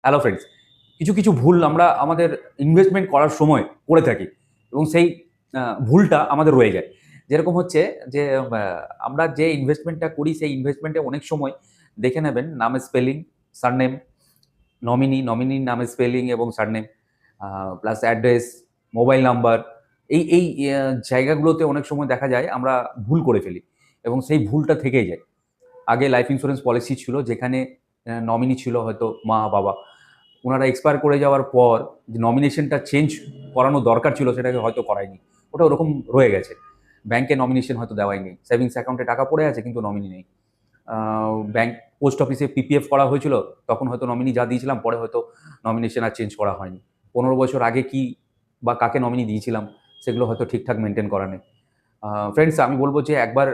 Hello friends, কিছু কিছু ভুল আমরা আমাদের ইনভেস্টমেন্ট করার সময় করে থাকি এবং সেই ভুলটা আমাদের রয়ে যায়। যেরকম হচ্ছে যে আমরা যে ইনভেস্টমেন্টটা করি সেই ইনভেস্টমেন্টে অনেক সময় দেখে নেবেন নামের স্পেলিং, সারনেম, নমিনির নামের স্পেলিং এবং surname, plus address, mobile number, এই জায়গাগুলোতে অনেক সময় দেখা যায় আমরা ভুল করে ফেলি এবং সেই ভুলটা থেকেই যায়। আগে লাইফ ইন্স্যুরেন্স পলিসি ছিল যেখানে নমিনি ছিল হয়তো মা বাবা, ওনারা এক্সপায়ার করে যাওয়ার পর যে নমিনেশনটা চেঞ্জ করানো দরকার ছিল সেটাকে হয়তো করায়নি, ওটা ওরকম রয়ে গেছে। ব্যাংকে নমিনেশন হয়তো দেওয়াই নেই, সেভিংস অ্যাকাউন্টে টাকা পড়ে আছে কিন্তু নমিনি নেই। ব্যাংক পোস্ট অফিসে পিপিএফ করা হয়েছিল, তখন হয়তো নমিনি যা দিয়েছিলাম পরে হয়তো নমিনেশন আর চেঞ্জ করা হয়নি। 15 বছর আগে কি বা কাকে নমিনি দিয়েছিলাম সেগুলো হয়তো ঠিকঠাক মেনটেন করা নেই। ফ্রেন্ডস, আমি বলবো যে একবার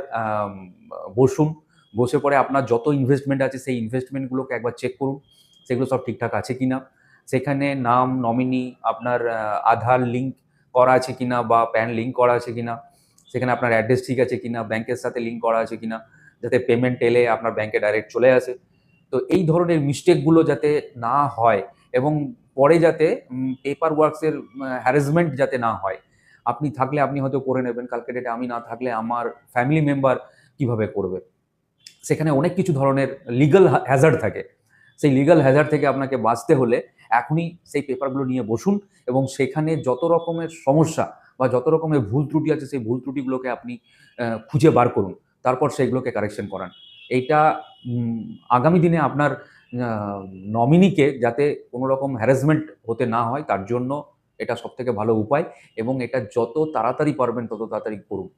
বসুন, বসে পরে আপনার যত ইনভেস্টমেন্ট আছে সেই ইনভেস্টমেন্টগুলোকে একবার চেক করুন, সেগুলো সব ঠিকঠাক আছে কিনা। সেখানে নাম, নমিনি, আপনার আধার লিঙ্ক করা আছে কিনা বা প্যান লিঙ্ক করা আছে কিনা, সেখানে আপনার অ্যাড্রেস ঠিক আছে কিনা, ব্যাংকের সাথে লিঙ্ক করা আছে কিনা, যাতে পেমেন্ট এলে আপনার ব্যাংকে ডাইরেক্ট চলে আসে। তো এই ধরনের মিস্টেকগুলো যাতে না হয় এবং পরে যাতে পেপার ওয়ার্কসের হ্যারাসমেন্ট যাতে না হয়। আপনি থাকলে আপনি হয়তো করে নেবেন, কালকে ডেটে আমি না থাকলে আমার ফ্যামিলি মেম্বার কিভাবে করবে। সেখানে অনেক কিছু ধরনের লিগাল হ্যাজার্ড থাকে। সেই লিগাল হ্যাজার্ড থেকে আপনাকে বাঁচতে হলে এখনই সেই পেপারগুলো নিয়ে বসুন এবং সেখানে যত রকমের সমস্যা বা যত রকমের ভুল ত্রুটি আছে সেই ভুল ত্রুটিগুলোকে আপনি খুঁজে বার করুন, তারপর সেগুলোকে কারেকশন করান। এইটা আগামী দিনে আপনার নমিনিকে যাতে কোনো রকম হ্যারাসমেন্ট হতে না হয় তার জন্য এটা সবথেকে ভালো উপায় এবং এটা যত তাড়াতাড়ি পারবেন তত তাড়াতাড়ি করুন।